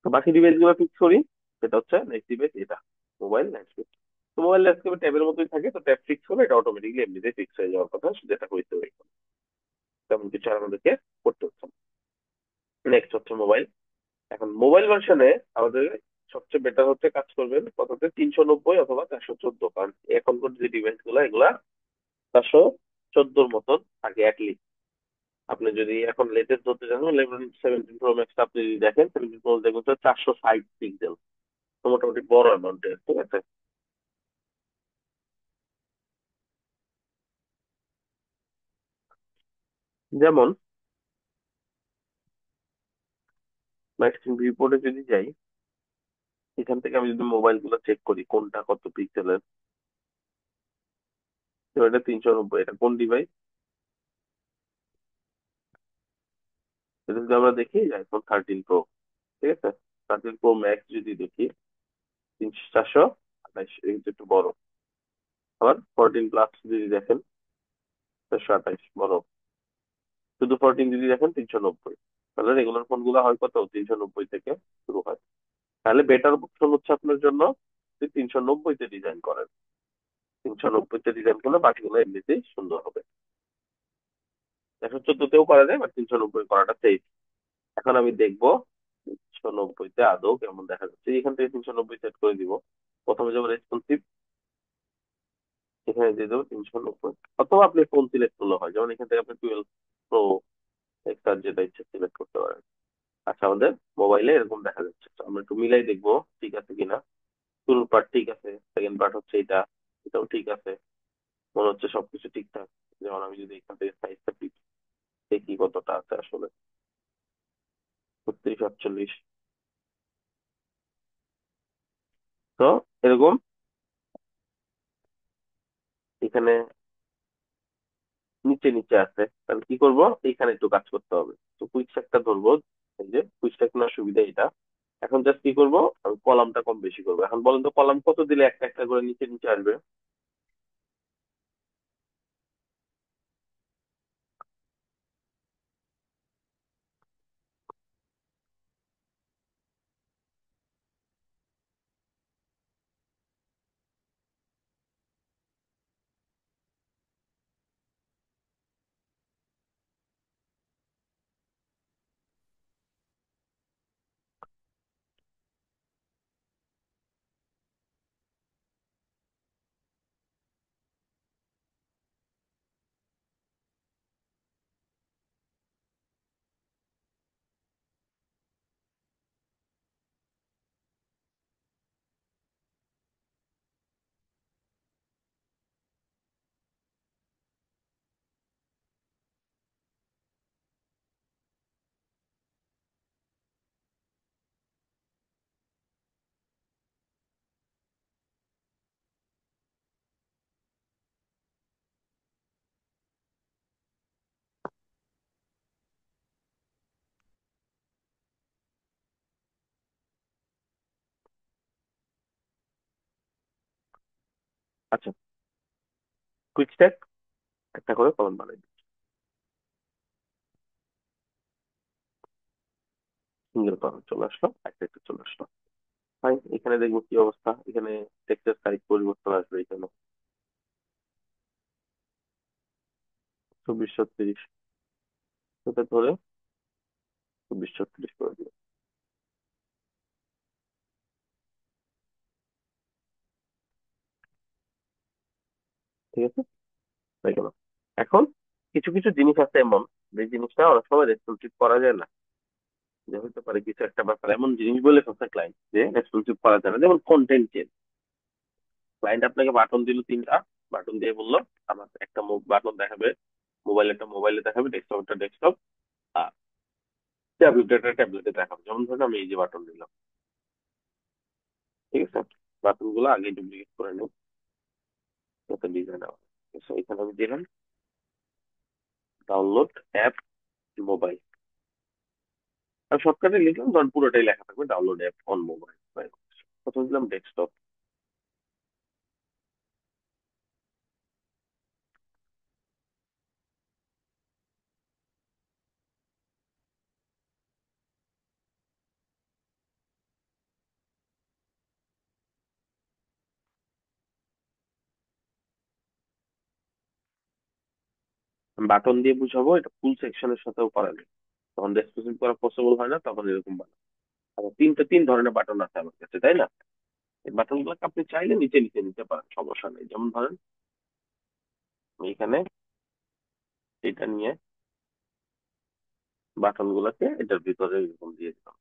তো বাকি ডিভাইস গুলো ফিক্স করি। সেটা হচ্ছে নেক্সট ডিভাইস, এটা মোবাইল ল্যান্ডস্কেপ। তো মোবাইল ল্যান্ডস্কেপে ট্যাবের মতোই থাকে, তো ট্যাব ফিক্স হলে এটা অটোমেটিকলি এমনিতেই ফিক্স হয়ে যাওয়ার কথা, যেটা হইতে হবে। তেমন কিছু আর আমাদেরকে করতে হচ্ছে না। নেক্সট হচ্ছে মোবাইল। এখন মোবাইল ভার্সনে আমাদের সবচেয়ে বেটার হচ্ছে কাজ করবেন কততে, 390 অথবা 414, কারণ এখনকার যে ডিভাইস গুলো এগুলা 414 মতন থাকে অ্যাটলিস্ট। আপনি যদি এখন লেটেস্ট ধরতে চান, 11 17 প্রো ম্যাক্স আপনি যদি দেখেন, 17 প্রো দেখবেন তো 460 পিক্সেল, তো মোটামুটি বড় অ্যামাউন্টের, ঠিক আছে? যেমন ম্যাক্সিম রিপোর্টে যদি যাই, এখান থেকে আমি যদি মোবাইল গুলো চেক করি কোনটা কত পিক্সেলের, তো এটা 390, এটা কোন ডিভাইস? এটা যদি আমরা দেখি iPhone 13 Pro, ঠিক আছে? 13 Pro Max যদি দেখি 428, এটা কিন্তু একটু বড়। আবার 14 প্লাস যদি দেখেন 428, বড়। শুধু 14 যদি দেখেন 390। তাহলে রেগুলার ফোন গুলো হয় কত, 390 থেকে শুরু হয়। তাহলে বেটার অপশন হচ্ছে আপনার জন্য 390-তে ডিজাইন করেন। 390-তে ডিজাইন করলে বাকিগুলো এমনিতেই সুন্দর হবে। 114-তেও করা যায়, বা 390 করাটা সেফ। এখন আমি দেখবো 390-তে আদৌ কেমন দেখা যাচ্ছে। এখান থেকে 390 সেট করে দিব। প্রথমে যাবো রেসপন্সিভ, এখানে দিয়ে দেবো 390। অথবা আপনি ফোন সিলেক্ট করলে হয়, যেমন এখান থেকে আপনি 12 প্রো এক্সার যেটা ইচ্ছে সিলেক্ট করতে পারেন। আচ্ছা, আমাদের মোবাইলে এরকম দেখা যাচ্ছে, তো আমরা একটু মিলাই দেখবো ঠিক আছে কিনা। শুরুর পার্ট ঠিক আছে, সেকেন্ড পার্ট হচ্ছে এটা, এটাও ঠিক আছে। মনে হচ্ছে সবকিছু ঠিকঠাক। যেমন আমি যদি এখান থেকে সাইজটা দেখি কতটা আছে আসলে, 36 48। তো এরকম এখানে নিচে নিচে আছে, তাহলে কি করব, এখানে একটু কাজ করতে হবে। তো কুইক একটা ধরবো, এই যে কুইক নেওয়ার সুবিধা এটা। এখন জাস্ট কি করব, আমি কলামটা কম বেশি করবো। এখন বলেন তো কলাম কত দিলে একটা একটা করে নিচে নিচে আসবে? আচ্ছা, কুইক স্ট্যাক একটা করে কলম বানাই দিই, সিঙ্গেল কলম চলে আসলো, একটা একটা চলে আসলো। ফাইন, এখানে দেখবো কি অবস্থা। এখানে টেক্সটের সাইজ পরিবর্তন আসবে এখানে, 2430, সেটা ধরে 2430 করে দিও। ঠিক আছে, হয়ে গেল। এখন কিছু কিছু জিনিস আছে এমন, যে জিনিসটা অনেক সময় রেসপন্সিভ করা যায় না। যে হতে পারে কিছু একটা ব্যাপার এমন জিনিস বলে ফেলছে ক্লায়েন্ট যে রেসপন্সিভ করা যায় না, যেমন কন্টেন্ট চেঞ্জ। ক্লায়েন্ট আপনাকে বাটন দিল তিনটা, বাটন দিয়ে বললো আমার একটা বাটন দেখাবে মোবাইল, একটা মোবাইলে দেখাবে, ডেস্কটপ একটা ডেস্কটপ, আর ট্যাবলেট একটা ট্যাবলেটে দেখাবে। যেমন ধরুন আমি এই যে বাটন দিলাম, ঠিক আছে, বাটন গুলো আগে ডুপ্লিকেট করে নেব, যাতে ডিজাইন হবে। So, এখানে আমি দিলাম ডাউনলোড অ্যাপ মোবাইল, আমি শর্টকাটে লিখলাম, ধরুন পুরোটাই লেখা থাকবে ডাউনলোড অ্যাপ অন মোবাইল। প্রথমে দিলাম ডেস্কটপ, বাটন দিয়ে বুঝাবো, এটা ফুল সেকশনের সাথেও করা যায়। তখন রেসপন্সিভ করা পসিবল হয় না, তখন এরকম বানাবো। আবার তিন ধরনের বাটন আছে আমার কাছে, তাই না? এই বাটন গুলোকে আপনি চাইলে নিচে নিচে নিতে পারেন, সমস্যা নেই। যেমন ধরেন আমি এখানে এটা নিয়ে বাটন গুলোকে এটার ভিতরে এরকম দিয়ে দিলাম।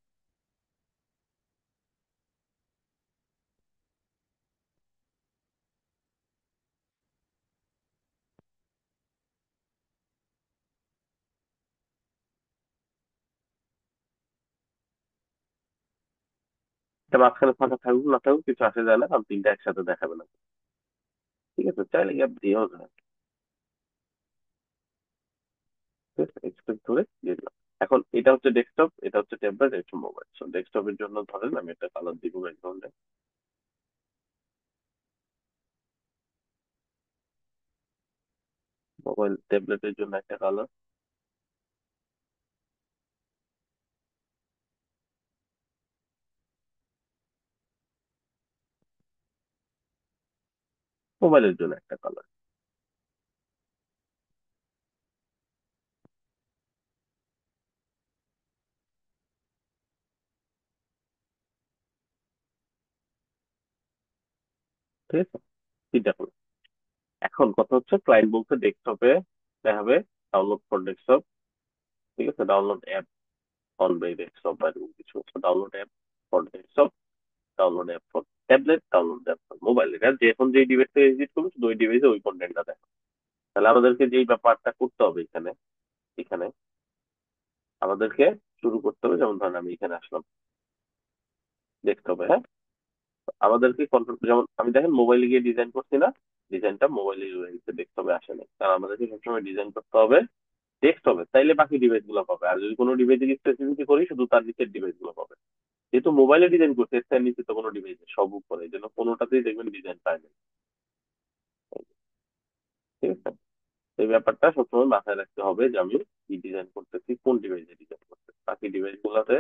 এটা মাঝখানে ফাঁকা থাকুক না থাকুক কিছু আসে যায় না, কারণ তিনটা একসাথে দেখাবে না। ঠিক আছে, চাইলে গ্যাপ দিয়েও যায়। ঠিক আছে, এক্সট্রাক্ট ধরে দিয়ে দিলাম। এখন এটা হচ্ছে ডেস্কটপ, এটা হচ্ছে ট্যাবলেট, এটা হচ্ছে মোবাইল। সো ডেস্কটপের জন্য ধরেন আমি একটা কালার দিব ব্যাকগ্রাউন্ডে, মোবাইল ট্যাবলেটের জন্য একটা কালার, মোবাইলের জন্য একটা কালার। ঠিক আছে, তিনটা কালার। এখন কথা হচ্ছে ক্লায়েন্ট বলছে ডেস্কটপে দেখাবে ডাউনলোড ফর ডেস্কটপ, ঠিক আছে, download app on by desktop বা এরকম কিছু, download app for desktop, download app for tablet, download app for mobile. এটা যে এখন যে ডিভাইস থেকে এডিট করবে শুধু ওই ডিভাইসে ওই কন্টেন্টটা দেখো। তাহলে আমাদেরকে যেই ব্যাপারটা করতে হবে এখানে, এখানে আমাদেরকে শুরু করতে হবে। যেমন ধরেন আমি এখানে আসলাম ডেস্কটপে, হ্যাঁ, আমাদেরকে কন্ট্রোল, যেমন আমি দেখেন মোবাইলে গিয়ে ডিজাইন করছি না, ডিজাইনটা মোবাইলে ডেস্কটপে আসে না, কারণ আমাদেরকে সবসময় ডিজাইন করতে হবে ডেস্কটপে, তাইলে বাকি ডিভাইস গুলো পাবে। আর যদি কোনো ডিভাইসে স্পেসিফিক করি শুধু তার নিচের ডিভাইস গুলো পাবে। যেহেতু মোবাইলে ডিজাইন করছে, এর নিচে তো কোনো ডিভাইস সব উপরে, এই জন্য কোনোটাতেই দেখবেন ডিজাইন পায় না। ঠিক আছে, এই ব্যাপারটা সবসময় মাথায় রাখতে হবে যে আমি কি ডিজাইন করতেছি, কোন ডিভাইসে ডিজাইন করতেছি। বাকি ডিভাইস গুলোতে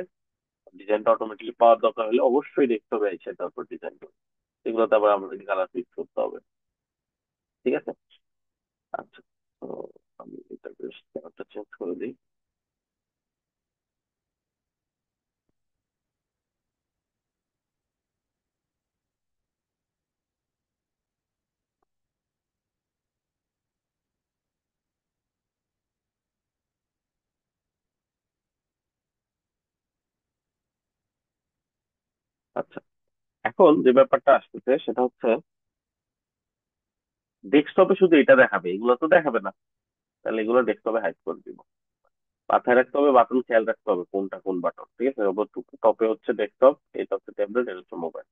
ডিজাইনটা অটোমেটিকলি পাওয়ার দরকার হলে অবশ্যই ডেস্কটপে এসে তারপর ডিজাইন করবে। এগুলোতে আবার আমাদেরকে কালার ফিক্স করতে হবে। ঠিক আছে, আচ্ছা, তো আমি এটা বেশ কালারটা চেঞ্জ করে দিই। আচ্ছা, এখন যে ব্যাপারটা আসতেছে সেটা হচ্ছে ডেস্কটপে শুধু এটা দেখাবে, এগুলো তো দেখাবে না। তাহলে এগুলো ডেস্কটপে হাইড করে দিব। মাথায় রাখতে হবে, বাটন খেয়াল রাখতে হবে কোনটা কোন বাটন। ঠিক আছে, টপে হচ্ছে ডেস্কটপ, এটা হচ্ছে ট্যাবলেট, এটা হচ্ছে মোবাইল।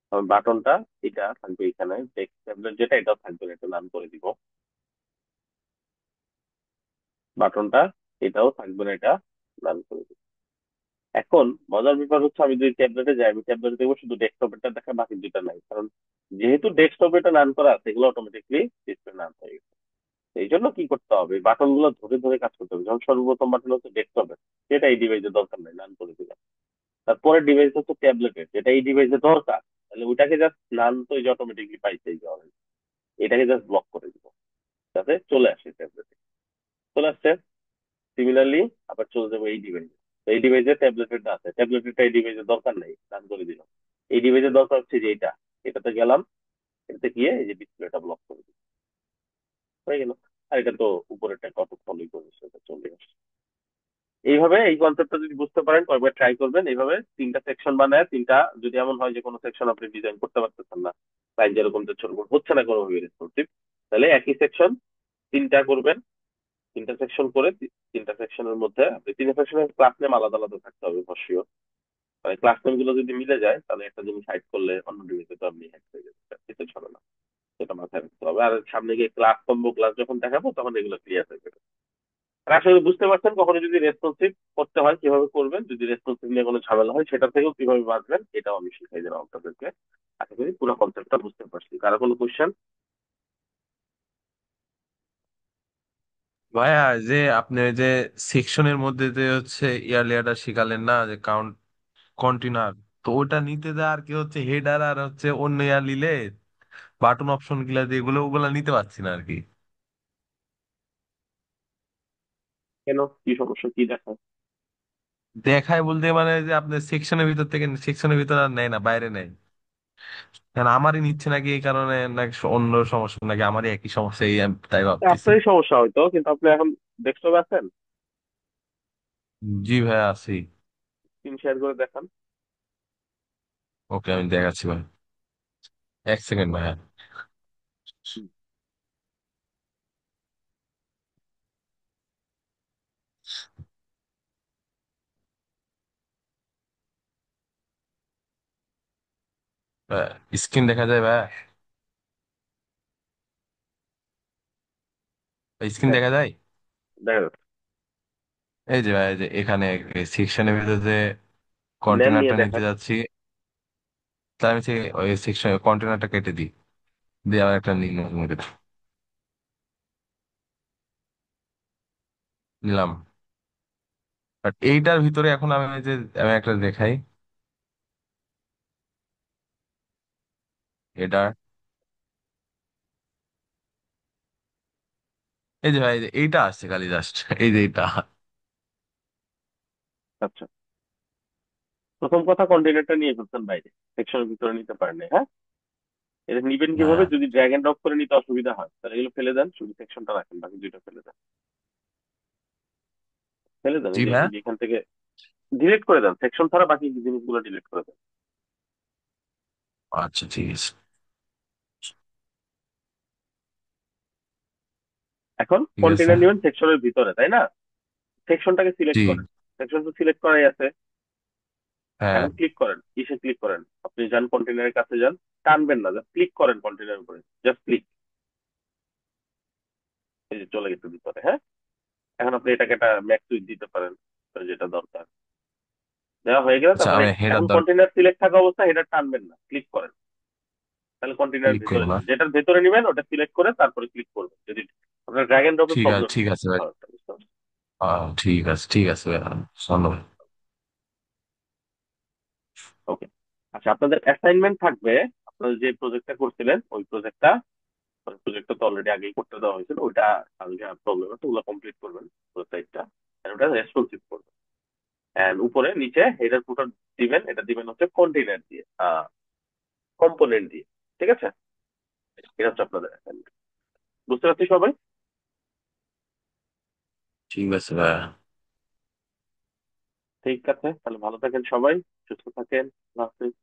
কারণ বাটনটা এটা থাকবে এখানে, ট্যাবলেট যেটা এটাও থাকবে না, এটা নাম করে দিব। বাটনটা এটাও থাকবে না, এটা নাম করে দিব। এখন মজার ব্যাপার হচ্ছে আমি যদি ট্যাবলেটে যাই, আমি ট্যাবলেটে দেখবো শুধু ডেস্কটপেরটা দেখা, বাকি দুটা নাই। কারণ যেহেতু ডেস্কটপে এটা নান করা আছে, এগুলো অটোমেটিকলি ডিসপ্লে নান হয়ে গেছে। এই জন্য কি করতে হবে, বাটন গুলো ধরে ধরে কাজ করতে হবে। যেমন সর্বপ্রথম বাটন হচ্ছে ডেস্কটপের, যেটা এই ডিভাইসের দরকার নাই, নান করে দিলাম। তারপরে ডিভাইস হচ্ছে ট্যাবলেটের, যেটা এই ডিভাইসে দরকার, তাহলে ওইটাকে জাস্ট নান তো এই যে অটোমেটিকলি পাইছে এই যে already, এটাকে জাস্ট ব্লক করে দিব, যাতে চলে আসে ট্যাবলেটে। চলে আসছে। সিমিলারলি আবার চলে যাবো এই ডিভাইসে। এই ডিভাইসে ট্যাবলেটেরটা আছে, ট্যাবলেটেরটা এই ডিভাইসের দরকার নাই, রান করে দিলাম। এই ডিভাইসের দরকার হচ্ছে যে এটা, এটাতে গেলাম, এটাতে গিয়ে এই যে ডিসপ্লেটা ব্লক করে দিই, হয়ে গেল। আর এটা তো উপরেরটা কত ফলোই করবে, সেটা চলে আসে। এইভাবে এই কনসেপ্টটা যদি বুঝতে পারেন, কয়েকবার ট্রাই করবেন এইভাবে তিনটা সেকশন বানায়। তিনটা যদি এমন হয় যে কোনো সেকশন আপনি ডিজাইন করতে পারতেছেন না, ক্লায়েন্ট যেরকম যে ছোট হচ্ছে না কোনোভাবে রেসপন্সিভ, তাহলে একই সেকশন তিনটা করবেন। তিনটা সেকশন করে তিনটা সেকশনের মধ্যে আপনি তিনটা সেকশনের ক্লাস নেম আলাদা আলাদা থাকতে হবে অবশ্যই। মানে ক্লাস নেম গুলো যদি মিলে যায়, তাহলে একটা জিনিস হাইড করলে অন্য ডিভাইসে তো আপনি হ্যাক হয়ে যাবে, কিছু ছড়ে না। সেটা মাথায় রাখতে হবে। আর সামনে গিয়ে ক্লাস কম্বো ক্লাস যখন দেখাবো, তখন এগুলো ক্লিয়ার হয়ে যাবে। আর আসলে বুঝতে পারছেন, কখনো যদি রেসপন্সিভ করতে হয় কিভাবে করবেন, যদি রেসপন্সিভ নিয়ে কোনো ঝামেলা হয় সেটা থেকেও কিভাবে বাঁচবেন, এটাও আমি শিখাই দিলাম আপনাদেরকে। আশা করি পুরো কনসেপ্টটা বুঝতে পারছি। কারো কোনো কোশ্চেন? ভাইয়া, যে আপনি ওই যে সেকশনের মধ্যে যে হচ্ছে ইয়ারলিয়াটা শিখালেন না, যে কাউন্ট কন্টেনার, তো ওটা নিতে যা আর কি হচ্ছে হেডার আর হচ্ছে অন্য ইয়ার নিলে বাটন অপশন গুলা দিয়ে এগুলো ওগুলা নিতে পারছি না আর কি। কেন, কি সমস্যা, কি দেখা? দেখায় বলতে মানে যে আপনার সেকশনের ভিতর থেকে সেকশনের ভিতর আর নেয় না, বাইরে নেয়। কারণ আমারই নিচ্ছে নাকি এই কারণে, নাকি অন্য সমস্যা, নাকি আমারই একই সমস্যা, এই আমি তাই ভাবতেছি। আপনারই সমস্যা হয়তো, কিন্তু আপনি এখন ডেস্কটপে আছেন, জি ভাইয়া, আছি। স্ক্রিন শেয়ার করে দেখান। ওকে, আমি দেখাচ্ছি ভাই, এক সেকেন্ড ভাইয়া। হুম। স্ক্রিন দেখা যায় ভাইয়া? স্ক্রিন হ্যাঁ, দেখা যায়? দেখা যাচ্ছে। এই যে ভাই, এই যে এখানে সেকশনের ভিতরে যে নেন, নিয়ে কন্টেনারটা নিতে দেখান। যাচ্ছি, তাই আমি ওই সেকশন কন্টেনারটা কেটে দিই, দিয়ে আবার একটা নিই, নতুন করে নিলাম। বাট এইটার ভিতরে এখন আমি যে আমি একটা দেখাই, এটা এই যে ভাই, এই যে এইটা আসছে খালি জাস্ট, এই যে এইটা। আচ্ছা, প্রথম কথা কন্টেনারটা নিয়ে ফেলছেন বাইরে, সেকশনের ভিতরে নিতে পারেন না, হ্যাঁ। এটা নিবেন কিভাবে, হ্যাঁ। যদি ড্র্যাগ এন্ড ড্রপ করে নিতে অসুবিধা হয় তাহলে এগুলো ফেলে দেন, শুধু সেকশনটা রাখেন, বাকি দুইটা ফেলে দেন। ফেলে দেন, জি এই যে ভাইয়া। এই যে এখান থেকে ডিলিট করে দেন, সেকশন ছাড়া বাকি জিনিসগুলো ডিলিট করে দেন। আচ্ছা, ঠিক আছে। এখন ঠিক আছে। কন্টেনার নেবেন সেকশনের ভিতরে, তাই না? সেকশনটাকে জি। সিলেক্ট করেন। সেকশন তো সিলেক্ট করাই আছে। হ্যাঁ। এখন ক্লিক করেন, কিসে ক্লিক করেন, আপনি যান কন্টেনারের কাছে যান, টানবেন না, জাস্ট ক্লিক করেন কন্টেনার উপরে, জাস্ট ক্লিক। এই যে চলে গেছে ভিতরে, হ্যাঁ। এখন আপনি এটাকে একটা ম্যাক্স সুইচ দিতে পারেন, আপনার যেটা দরকার। দেওয়া হয়ে গেলে আচ্ছা, তারপরে আমি হেডার এখন দর কন্টেনার সিলেক্ট থাকা অবস্থায় হেডার টানবেন না, ক্লিক করেন। তাহলে কন্টেনার ক্লিক ভেতরে করবো না? যাবে, যেটার ভেতরে নেবেন ওটা সিলেক্ট করে তারপরে ক্লিক করবেন, যদি আপনার ড্র্যাগ এন্ড ড্রপে ঠিক আছে, প্রবলেম ঠিক আছে ভাই। হয়, বুঝতে পারছেন? ঠিক আছে, ঠিক আছে ভাইয়া, ধন্যবাদ। ওকে। আচ্ছা, আপনাদের অ্যাসাইনমেন্ট থাকবে। আপনারা যে প্রজেক্টটা করছিলেন, ওই প্রজেক্টটা তো অলরেডি আগেই করতে দেওয়া হয়েছিল, ওইটা আগে প্রবলেম আছে, ওগুলো কমপ্লিট করবেন ওয়েবসাইটটা, ওটা রেসপন্সিভ করবেন। এন্ড উপরে নিচে হেডার ফুটার দিবেন, এটা দিবেন হচ্ছে কন্টেইনার দিয়ে, কম্পোনেন্ট দিয়ে। ঠিক আছে, এটা হচ্ছে আপনাদের অ্যাসাইনমেন্ট। বুঝতে পারছি সবাই? ঠিক আছে ভাইয়া। ঠিক আছে, তাহলে ভালো থাকেন সবাই, সুস্থ থাকেন। আল্লাহ হাফেজ।